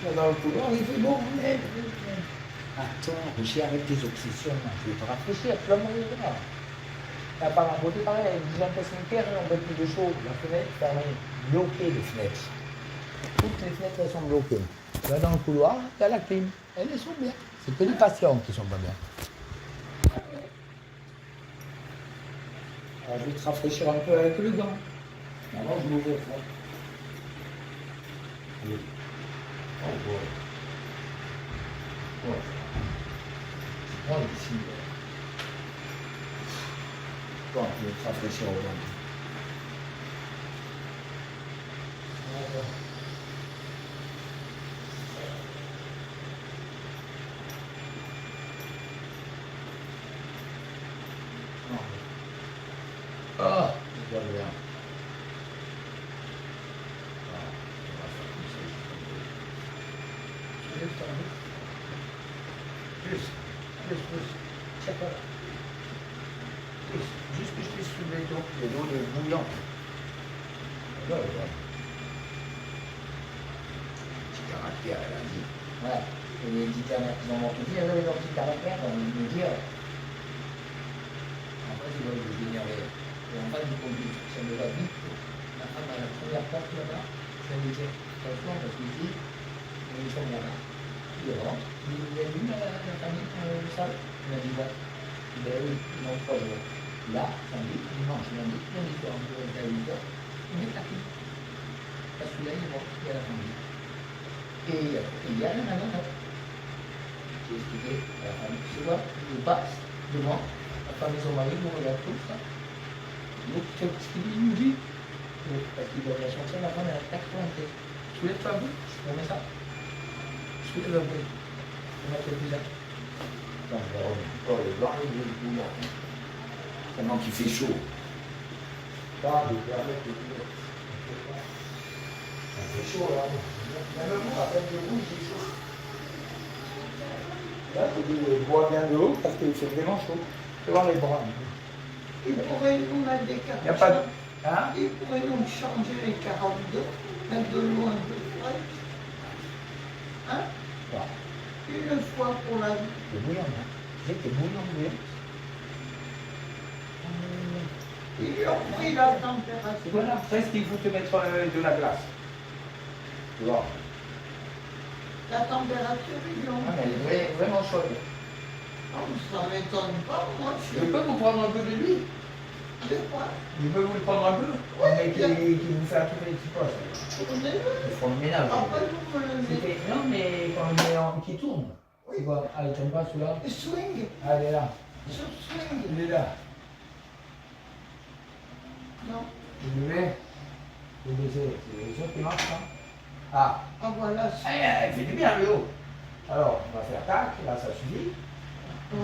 Là, dans le couloir, il fait bon, attends, Roger, arrête tes obsessions, je vais te rafraîchir, tu vas mourir là. Là, par un côté, pareil, avec 10 ans de sanitaire, on fait plus de chaud, la fenêtre fermée, bloquée les fenêtres. Toutes les fenêtres, elles sont bloquées. Là, dans le couloir, il y a la clim, elles sont bien. C'est que les patients qui sont pas bien. Alors, je vais te rafraîchir un peu avec le gant. Maintenant, je m'ouvre ça. Allez. Oh, bon. Bon. Prends ici. Bon, je vais te rafraîchir au gant. Voilà. Ah, c'est pas bien. Plus. Tiens pas là. Plus. Juste que je puisse soulever l'eau de bouillante. Là, voilà. Petit caractère, elle a dit. Voilà. Et les petits caractères, ils en ont tout dit, elles avaient leur petit caractère, on va me dire. Après, c'est vrai que je l'énervais. Et en fait, du coup, ça me va vite. La femme à la première porte là-bas, ça me dit, attention, parce qu'il dit, ils sont là-bas. Il rentre, il a vu la famille dans le salle. Il m'a dit, ben oui, ils ont 3 jours. Là, samedi, dimanche, lundi soir, on doit être à 8 heures, il est parti. Parce que là, il est mort, il y a la famille. Et il y a la nana. J'ai expliqué à la famille, tu vois, il passe devant, la famille, son mari, nous regarde tout ça. Donc, c'est ce qu'il nous dit. Parce qu'il doit bien sortir, la femme, elle a 80. Soulève-toi un peu, je remets ça. Soulève un peu. On va mettre le plus là. Non, je vais remettre le blanc et le bouillon. Pendant qu'il fait chaud. Pas de permettre le bouillon. Il fait chaud là. Même moi, à peine de vous, il fait chaud. Là, il boit bien de l'eau parce qu'il fait vraiment chaud. Tu vois les bras. Il pourrait nous mettre des Il n'y a pas de. Hein? Il pourrait nous changer les carottes d'eau, mettre de l'eau un peu fraîche. Hein? Voilà. Une fois pour la vie. C'est bouillant, hein? C'est que bouillant, bouillant. Ils ont pris la température. Voilà, presque il faut te mettre de la glace. Tu vois? La température, ils l'ont Ah, mais elle est vraiment chaude. Oh, ça ne m'étonne pas, moi je Je peux vous prendre un peu de l'huile? de quoi? Je peux vous le prendre un peu? Oui, Mais qui bien. vous fait tous les petits postes. Tournez-le. Ils font le ménage. Après, vous me le mettez. Non, mais quand on est en qui tourne. Oui. Tu vois, allez, tombe pas celui-là. Swing. Ah, elle est là. Je swing. Il est là. Non. Je le mets. Je le baiser. C'est sûr qu'il marche, hein? Ah. Ah, voilà. Elle fait du bien, le haut. Alors, on va faire tac. Là, ça suffit.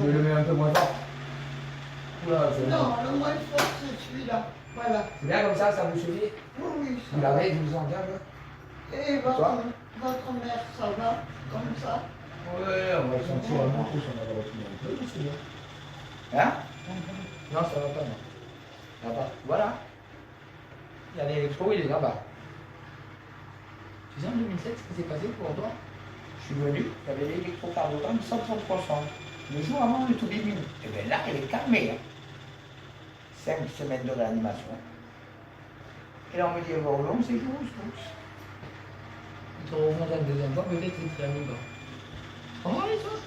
Je le mets un peu moins fort. Oula, c'est Non, le moins fort, c'est celui-là. Voilà. C'est bien comme ça vous suffit? Oui, oui, ça Vous va. l'avez, je vous en garde? Et votre mère, ça va? Comme ça? Ouais, on va le sentir vraiment tous, on va retrouver un peu, c'est bien. Hein? Non, ça va pas, non. Là-bas, voilà. Il y a l'électro, il est là-bas. Tu sais, en 2007, ce qui s'est passé pour toi? Je suis venu, il y avait l'électrocardiogramme 133 le jour avant le tout début. Et bien là, elle est calmée. Hein. 5 semaines de réanimation. Et là, on me dit, elle va au long séjour, tous. Ils te reviennent la deuxième fois, peut-être qu'ils te réaniment pas. Comment allez, toi?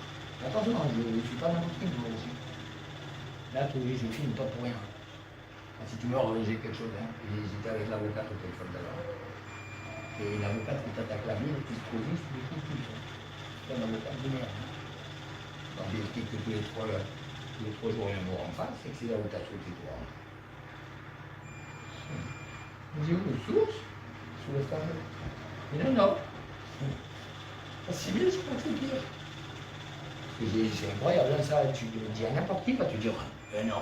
Attention, je ne suis pas n'importe qui, moi aussi. Là, je filme pas pour rien. Si tu meurs, j'ai quelque chose. Hein. J'étais avec l'avocate au téléphone d'abord. Et l'avocate qui t'attaque la vie, qui se trouve juste, tu découvres tout ça. C'est un avocat de merde. Hein. Quand j'explique que tous les 3 jours, il y a un mort en face, c'est que c'est l'avocat sur tes droits. On dit où? Source? Sous le stade. Mais non. Pas si bien, c'est pas très pire. C'est incroyable, hein, ça, tu le dis à n'importe qui, va te dire, non,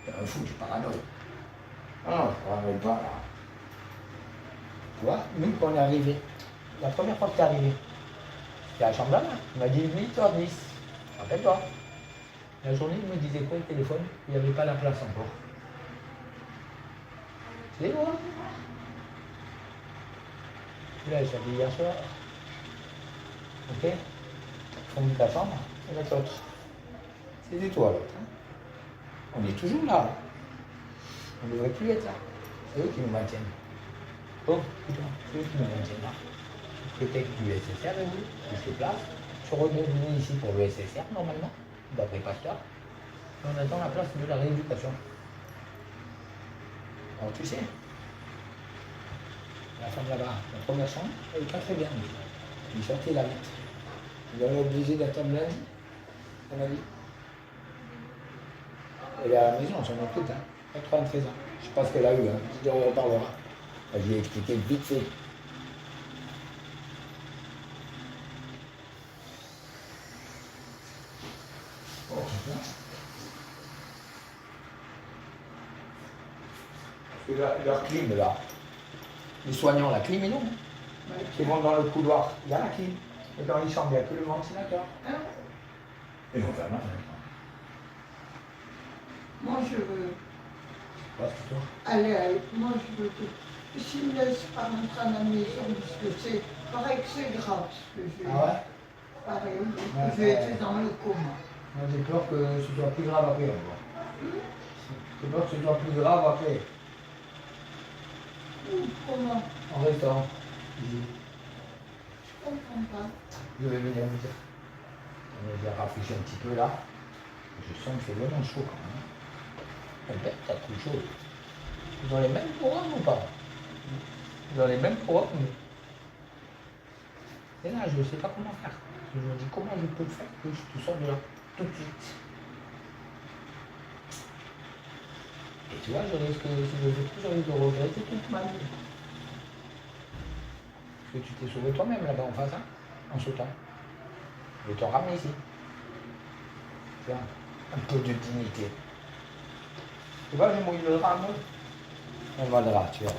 t'es un fou, tu paranoïes. Ah, je paranoïe pas, là. Tu vois, nous, quand on est arrivé, la première fois que t'es arrivé, c'était à la chambre d'Anna, il m'a dit 8h10, rappelle-toi. La journée, il me disait quoi, le téléphone? Il n'y avait pas la place encore. C'est moi. Là, j'avais hier soir. Ok. Fond de ta chambre et la l'autre. C'est toi l'autre. Hein. On est toujours là. On ne devrait plus être là. C'est eux qui nous maintiennent. Oh, putain, c'est eux qui nous maintiennent là. Peut-être du SSR, oui, plus de place. Je redevenu ici pour le SSR, normalement, d'après Pasteur. Et on attend la place de la rééducation. Alors, tu sais, la femme là-bas, la première chambre, elle est pas très bien. Il sortait là vite. Il est obligé d'attendre lundi, on a dit. Elle est à la maison, j'en ai plus, hein. 93 ans. Je sais pas ce qu'elle a eu, hein. On en reparlera. Je lui ai expliqué vite fait. Oh, c'est leur clim là. Les soignants, la clim est longue. Qui vont dans le couloir, il y a la clim. Et dans les chambres, il n'y a que le ventilateur. Et on va mal. Moi, je veux Pas plutôt. aller. Moi, je veux que. S'ils me laissent pas rentrer à la maison, parce que c'est. Pareil que c'est grave ce que j'ai. Ah ouais? Pareil, Ouais, je vais être dans le coma. Moi, j'ai peur que ce soit plus grave après. J'ai peur que ce soit plus grave après. Comment? En restant ici. Je comprends pas. Je vais venir vous dire. On a déjà rafraîchi un petit peu là. Je sens que c'est vraiment chaud quand même. Eh ben, t'as trop chaud. Ils ont les mêmes programmes ou pas? Ils ont les mêmes programmes. Et là, je ne sais pas comment faire. Je me dis comment je peux faire que je te sors de là tout de suite. Et tu vois, je risque, si je fais plus, je risque de regretter toute ma vie. Parce que tu t'es sauvé toi-même là-bas en face, hein, en sautant. Je t'en ramener ici. Tu vois, un peu de dignité. Tu vois, je mouille le drap, moi. On va le drap, tu verras.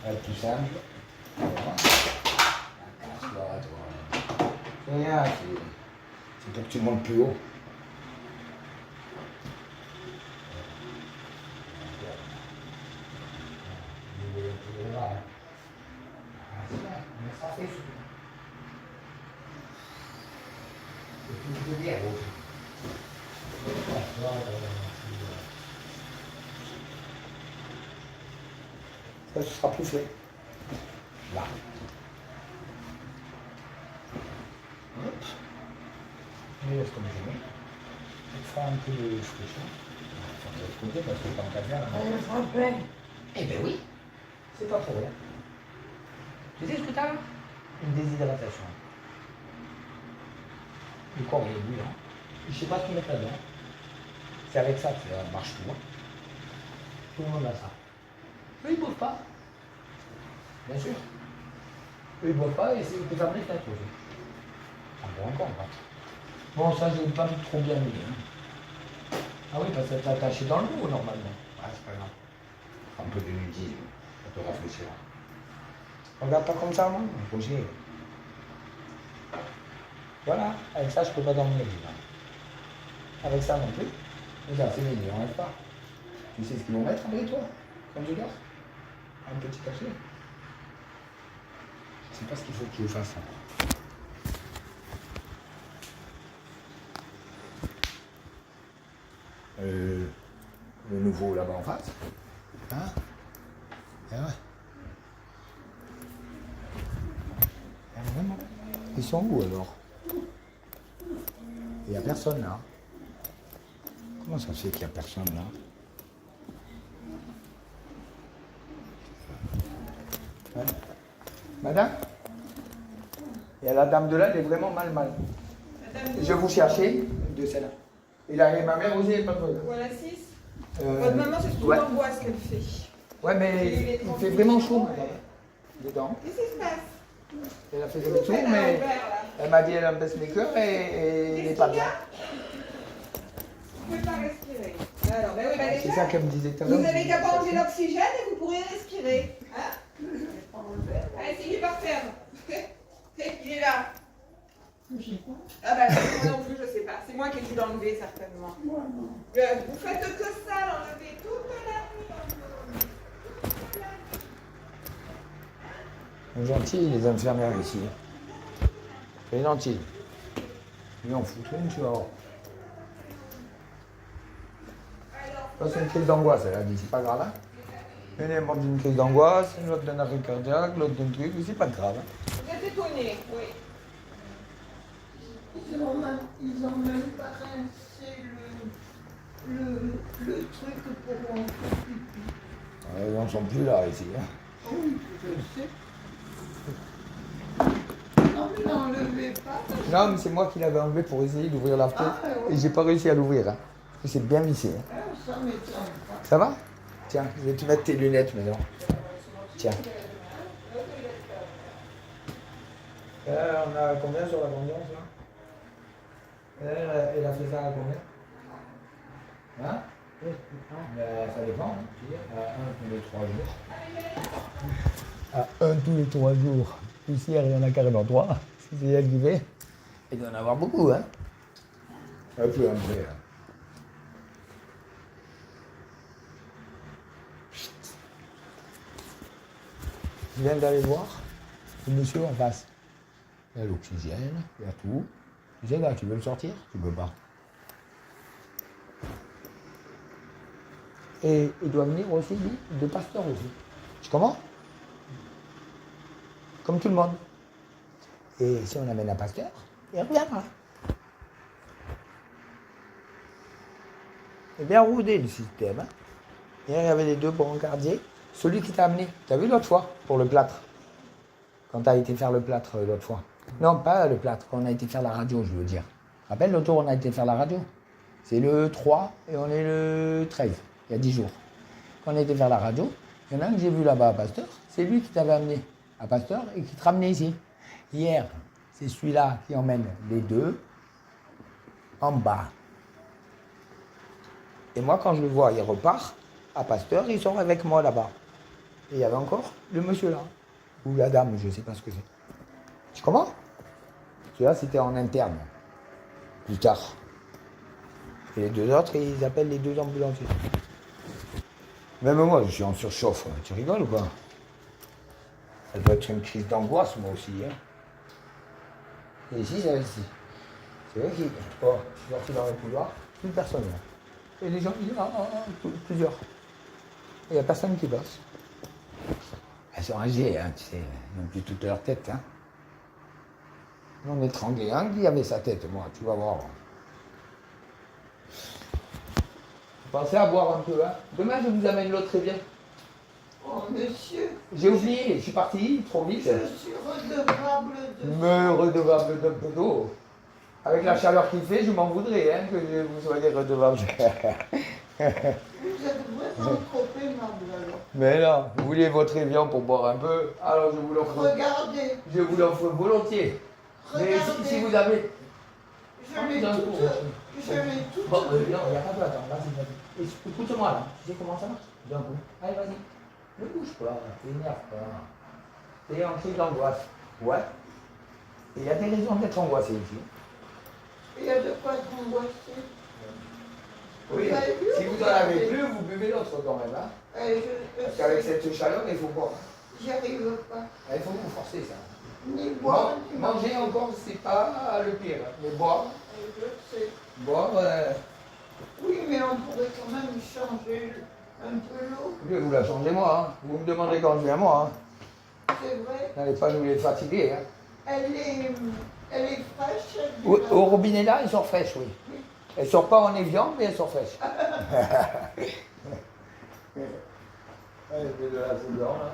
Ça va être plus simple. Voilà. Casse-toi, toi. C'est rien, c'est pour que tu montes plus haut. Ça fait fou. C'est plus de bière aussi. Ça, ce sera plus fait. Là. Hop. Je laisse comme je veux. On fera un peu de fraîcheur. On va de l'autre côté parce que tant qu'à faire. Elle rappelle. Eh ben oui, c'est pas trop rien. Tu sais ce que t'as là? Une déshydratation. Le corps il est bouillant. Je sais pas ce qu'ils mettent là-dedans. C'est avec ça que ça marche tout. Tout le monde a ça. Eux ils boivent pas. Bien sûr. Eux ils boivent pas et c'est que ça brille la chose. Ah bon encore pas. Bon ça j'ai pas trop bien mis. Hein. Ah oui parce que t'es attaché dans le dos normalement. Ah c'est pas grave. Un peu de nudisme. Ça te rafraîchir. Regarde pas comme ça moi. Roger. Voilà, avec ça je peux pas dormir évidemment. Avec ça non plus. Regarde, c'est mignon, on rêve pas. Tu sais ce qu'ils vont mettre avec toi quand tu dors? Un petit cachet. Je sais pas ce qu'il faut que je fasse. Le nouveau là-bas en face. Hein? Eh ouais. Eh, vraiment. Ils sont où alors? Il n'y a personne là. Comment ça se fait qu'il n'y a personne là? Ouais. Madame? Et la dame de là, elle est vraiment mal. Je vous cherchais de celle-là. Et là, et ma mère aussi, elle n'est pas trop là. Voilà 6. Votre maman, c'est tout l'angoisse qu'elle fait. Ouais, mais il fait vraiment chaud, madame. Dedans. Qu'est-ce qui se passe? Elle a fait le tour, mais elle m'a dit elle me baisse mes cœurs et elle n'est pas bien. Vous ne pouvez pas respirer. Alors, ben oui, ben C'est déjà, ça qu'elle me disait tout à l'heure. vous n'avez qu'à pas enlever l'oxygène et vous pourrez respirer. Hein? Allez, c'est par terre. Il est là. Ah bah moi non plus, je sais pas. C'est moi qui ai dû l'enlever certainement. Vous faites que ça, l'enlever toute la nuit. Ils sont gentils les infirmières ici. Les lentilles. Lui, on fout une, tu vas voir. Ça, c'est une crise d'angoisse, elle a dit, c'est pas grave. Hein. Une est morte d'une crise d'angoisse, l'autre d'un arrêt cardiaque, l'autre d'un truc, c'est pas grave. Hein. Vous êtes étonné, oui. Ils ont même pas rincé le truc pour en faire pipi. Ils n'en sont plus là, ici. Hein. Oui, je sais. Non, mais n'enlevez pas. Non, mais c'est moi qui l'avais enlevé pour essayer d'ouvrir la fenêtre. Ah, ouais. Et j'ai pas réussi à l'ouvrir. Hein. Parce que c'est bien vissé. Hein. Ah, ça m'étonne pas. Ça va? Tiens, je vais te mettre tes lunettes maintenant. Tiens. On a combien sur la vengeance là? Elle a fait ça à combien? Hein? Ben, ça dépend. Hein. À 1 tous les 3 jours. À 1 tous les 3 jours. Ici, il y en a carrément 3. Si c'est elle qui fait. Il doit en avoir beaucoup, hein? Un peu, hein. Je viens d'aller voir le monsieur en face. Il y a l'oxygène, il y a tout. Tu sais, là, tu veux le sortir? Tu peux pas. Et il doit venir aussi, lui, de Pasteur aussi. Tu comprends? Comme tout le monde. Et si on amène un Pasteur, il reviendra. C'est bien rodé le système. Hein? Hier, il y avait les deux brancardiers. Celui qui t'a amené, t'as vu l'autre fois, pour le plâtre? Quand t'as été faire le plâtre l'autre fois. Non, pas le plâtre, quand on a été faire la radio, je veux dire. Rappelle, l'autre jour, on a été faire la radio. C'est le 3 et on est le 13, il y a 10 jours. Quand on a été faire la radio, il y en a un que j'ai vu là-bas à Pasteur, c'est lui qui t'avait amené à Pasteur et qui te ramenait ici. Hier, c'est celui-là qui emmène les deux en bas. Et moi, quand je le vois, il repart à Pasteur, il sort avec moi là-bas. Et il y avait encore le monsieur là, ou la dame, je ne sais pas ce que c'est. Tu comprends? Celui-là, c'était en interne, plus tard. Et les deux autres, ils appellent les deux ambulanciers. Même moi, je suis en surchauffe. Tu rigoles ou pas? Ça doit être une crise d'angoisse, moi aussi. Hein. Et ici, c'est ici. C'est vrai qu'il oh, je suis sorti dans le couloir, plus personne là. Et les gens, plusieurs. Il n'y a personne qui bosse. Elles sont âgées, hein, tu sais, ils n'ont plus toute leur tête. Hein. On étranglait un qui avait sa tête, moi, tu vas voir. Pensez à boire un peu, hein. Demain, je vous amène l'autre très bien. Oh, monsieur. J'ai oublié, je suis parti trop vite. Je suis redevable de... Me redevable d'un peu d'eau. Avec la chaleur qu'il fait, je m'en voudrais, hein, que vous soyez redevable. Vous êtes vraiment trop aimable alors. Mais non, vous voulez votre évian pour boire un peu, alors je vous l'offre. Regardez. Je vous l'offre volontiers. Regardez. Mais si vous avez... Je l'ai toute. Bon, non, il n'y a pas de attends, vas-y. Écoute-moi là, tu sais comment ça marche? D'un coup. Allez, vas-y. Ne bouge pas, t'énerve pas. T'es en crise d'angoisse. Ouais. Et il y a des raisons d'être angoissé ici. Il y a de quoi s'angoisser. Oui, si vous en avez plus, vous buvez l'autre quand même. Hein? Parce qu'avec cette chaleur, il faut boire. J'y arrive pas. Il faut vous forcer ça. Ni boire, ni manger encore, c'est pas le pire. Mais boire. Je sais. Boire. Oui, mais on pourrait quand même changer un peu l'eau. Vous la changez moi. Hein. Vous me demandez quand je viens moi. Hein. C'est vrai. N'allez pas nous les fatiguer. Hein. Elle est fraîche. Au robinet là, elles sont fraîches, oui. Elles ne sortent pas en évian, mais elles sont fraîches. Allez, de là, c'est blanc, là.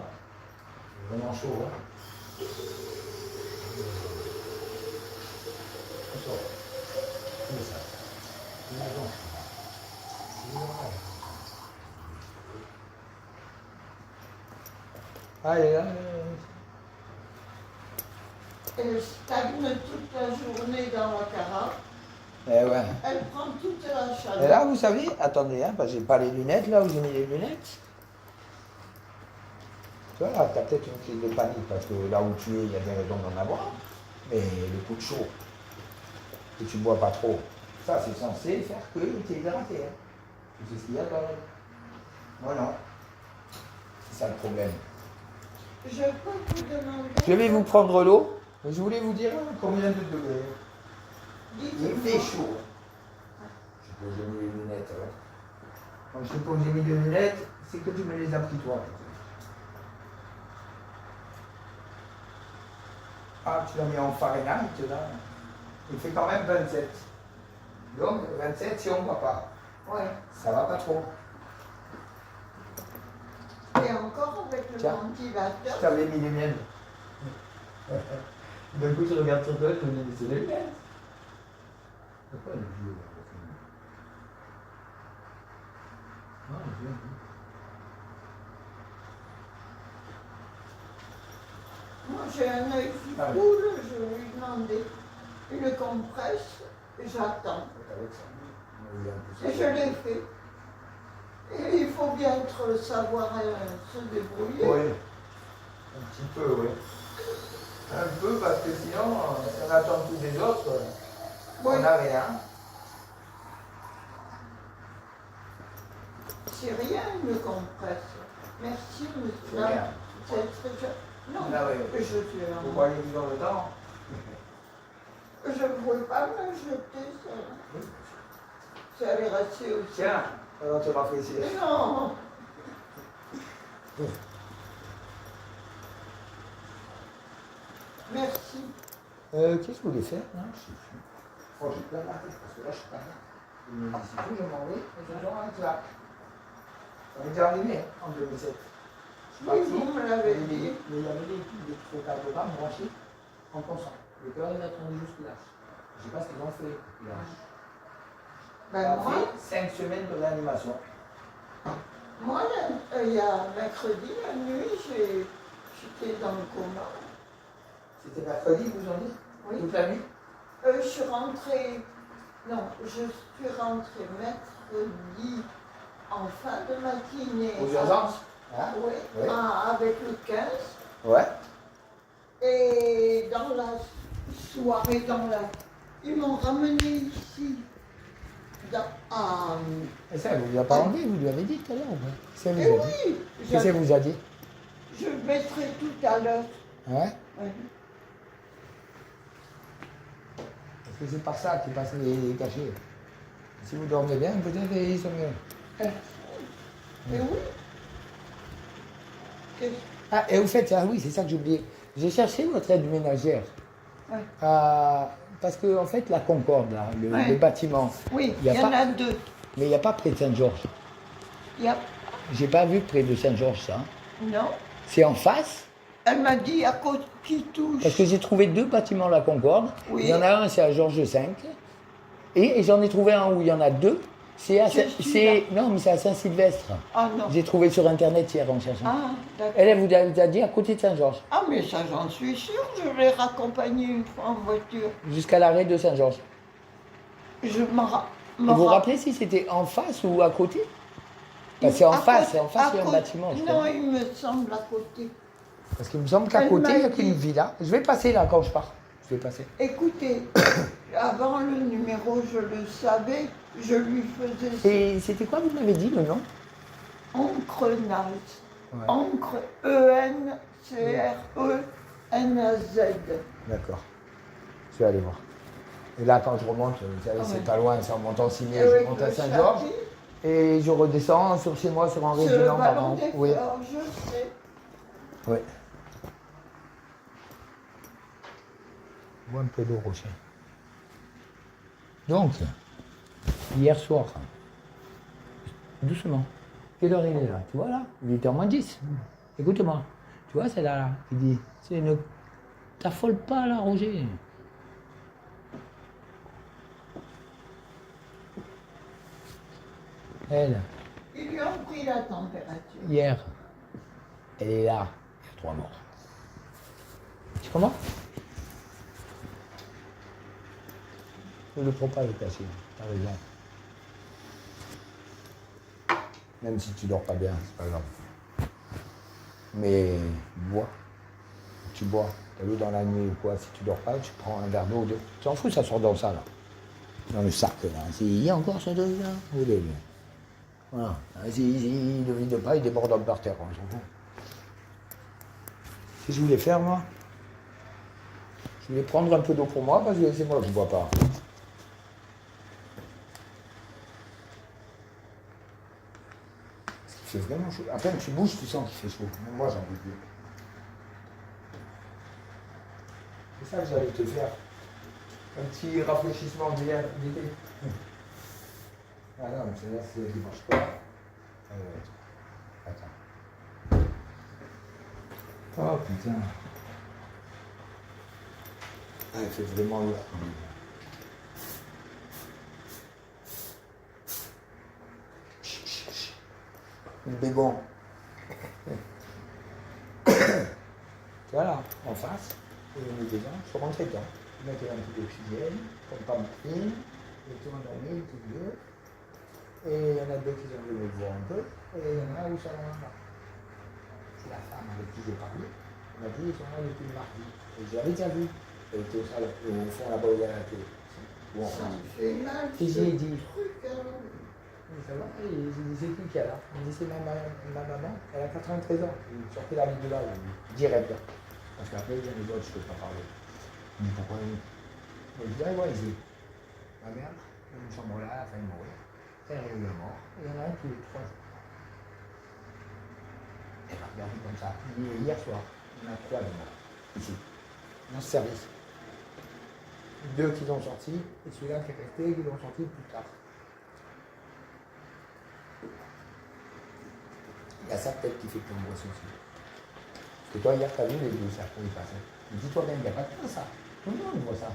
C'est vraiment chaud, hein. On sort. C'est ça. C'est la blanche. C'est normal. Allez, là. Elle stagne toute la journée dans la carafe. Eh ouais. Elle prend toute la chaleur. Et là, vous savez, attendez, hein, parce que j'ai pas les lunettes, là où j'ai mis les lunettes. Tu vois, là, tu as peut-être une crise de panique, parce que là où tu es, il y a des raisons d'en avoir. Mais le coup de chaud, que tu ne bois pas trop, ça, c'est censé faire que tu es hydraté. Hein. C'est ce qu'il y a quand même. Moi, non. C'est ça le problème. Je peux vous demander... Je vais vous prendre l'eau. Je voulais vous dire combien de degrés. Il fait chaud. Je pose mes lunettes. Ouais. Quand je te pose mes lunettes, c'est que tu me les as pris toi. Ah, tu l'as mis en Fahrenheit là. Il fait quand même 27. Donc 27 si on ne va pas. Ouais. Ça va pas trop. Et encore avec le Tiens. ventilateur. Je t'avais mis les miennes. D'un coup, tu regardes sur toi, tu me dis, mais c'est les miennes. Pourquoi le vieux là? Ah, le vieux. Moi, j'ai un œil qui Ah oui. coule, je lui ai demandé une compresse, et j'attends. Et je l'ai fait. Et il faut bien savoir se débrouiller. Oui, un petit peu, oui. Un peu, parce que sinon, si on attend tous les autres, Oui. on n'a rien. C'est rien une compresse. Merci, monsieur. C'est rien. C'est très cher. Non, Ah oui. je suis Vous voyez dans le temps. Je ne pouvais pas me jeter ça. Ça allait rester aussi. Tiens, alors tu m'as fait essayer. Mais non. Merci. Qu'est-ce que vous voulez faire? Non, je sais plus. Oh, j'ai plein la tête, parce que là, je suis pas là. Il me dit, c'est tout, je m'en vais, et je donne un clap. On est déjà arrivé en 2007. Oui, vous me l'avez dit. Mais il y avait des photogrammes branchés en consent. Le cœur, il a attendu jusque-là. Je ne sais pas ce qu'ils ont fait. Ben, moi, 5 semaines de réanimation. moi, il y a mercredi, la nuit, j'étais dans le coma. C'était mercredi, vous en dites? Oui. Toute la nuit? Je suis rentrée, non, je suis rentrée mercredi en fin de matinée. Aux urgences? Hein? Oui, Oui. avec le 15. Ouais. Et dans la soirée, ils m'ont ramené ici. Et ça, vous ne l'avez pas enlevé, vous lui avez dit tout à l'heure ou pas? Qu'est-ce Et qu'elle vous a dit? oui, Qu'est-ce qu'elle vous a dit? je mettrai tout à l'heure. Ouais? Oui. Parce que c'est par ça qu'il passe les cachets. Si vous dormez bien, peut-être ils sont mieux. Et oui. Qu'est-ce- Ah, et vous faites, ah oui, c'est ça que j'ai oublié. J'ai cherché votre aide ménagère. Ouais. Parce que, en fait, la Concorde, là, Ouais. le bâtiment, Oui, Il y il a y en pas- a deux. mais il n'y a pas près de Saint-Georges. Il y a... J'ai pas vu près de Saint-Georges ça. Non. C'est en face, Elle m'a dit à côté qui touche. parce que j'ai trouvé 2 bâtiments la Concorde. Oui. Il y en a un, c'est à Georges V. Et j'en ai trouvé un où il y en a 2. C'est à, C'est celui-là. non, mais c'est à Saint-Sylvestre. Ah non. J'ai trouvé sur Internet hier en cherchant. Ah, d'accord. Elle vous a dit à côté de Saint-Georges, Ah, mais ça, j'en suis sûre. Je l'ai raccompagné une fois en voiture. jusqu'à l'arrêt de Saint-Georges. Je me Vous vous rappelez si c'était en face ou à côté? Parce que c'est en face, il y a un bâtiment. je Non, crois. il me semble à côté. Parce qu'il me semble qu'à Elle côté, il n'y a m'a qu'une dit- villa. Je vais passer là quand je pars. Je vais passer. Écoutez, avant le numéro, je le savais, je lui faisais Et c'était quoi, vous m'avez dit le nom? Encrenaz. Ouais. Encre, E-N-C-R-E-N-A-Z. D'accord. Je vais aller voir. Et là, quand je remonte, vous savez, Ah c'est ouais. pas loin, c'est en montant Cimier, Et je avec monte le à Saint-Georges. chapitre, Et je redescends sur chez moi, sur Henri c'est le Dunant, ballon pardon. des Oui. fleurs, je sais. Oui. Bois un peu d'eau, Rocher. Donc, hier soir, doucement, quelle heure il est là? Tu vois là? 8h moins 10. Écoute-moi. Tu vois, c'est là, il dit, c'est une... T'affole pas là, Roger. Elle, Ils lui ont pris la température. hier, elle est là, il y a 3 morts. Tu comprends? Ne le prends pas le cacher, t'as raison. Même si tu dors pas bien, c'est pas grave. Mais bois. Tu bois. T'as vu dans la nuit ou quoi, si tu dors pas, tu prends un verre d'eau ou deux. Tu t'en fous, ça sort dans ça là. Dans le sac là. Il y a encore ce truc là. Où il est, lui. Voilà. Il ne vide pas, il déborde par terre, on s'en fout. Qu'est-ce que je voulais faire moi? Je vais prendre un peu d'eau pour moi parce que c'est moi qui ne bois pas. Parce qu'il fait vraiment chaud. À peine tu bouges, tu sens qu'il fait chaud. Même moi, j'en veux plus. C'est ça que j'allais te faire. Un petit rafraîchissement d'été. Ah non, mais celle-là, c'est elle ne marche pas. Attends. Oh putain. Ah, il fait vraiment lourd. Le bégon. Voilà, en face. Et on est dedans, il faut rentrer dedans. Mettez un petit d'oxygène, pour ne pas mourir. Et tout le monde a mis, tous deux. Et il y en a deux qui ont levé le voir un peu. Et il y en a où ça va là. C'est la femme avec qui j'ai parlé. Elle m'a dit, ils sont là depuis le mardi. Et je l'avais déjà vu. Elle était au salon, au fond là-bas où il y a la télé. Bon, Ça me fait mal. et j'ai dit, Truc, alors. ça va. Et j'ai dit, c'est qui qui est là? Il me dit, c'est ma maman. Elle a 93 ans. Il sortait la vie de là, direct là. Parce qu'après, il y a les autres, je ne peux pas parler. Mais pourquoi il... Je dis, ah ouais, j'ai. Ma mère, une chambre là, elle a failli mourir. Elle est mort. Et il y en a un qui est 3 jours. Elle m'a regardé comme ça. Hier soir, il y en a 3 de morts. Ici. Dans ce service. 2 qui l'ont sorti, et celui-là qui est resté, qui l'ont sorti plus tard. Il y a sa tête qui fait que l'on voit aussi. Parce que toi, hier, tu as vu les deux cercles, ils passaient. Dis-toi même, il n'y a pas que ça. Tout le monde voit ça.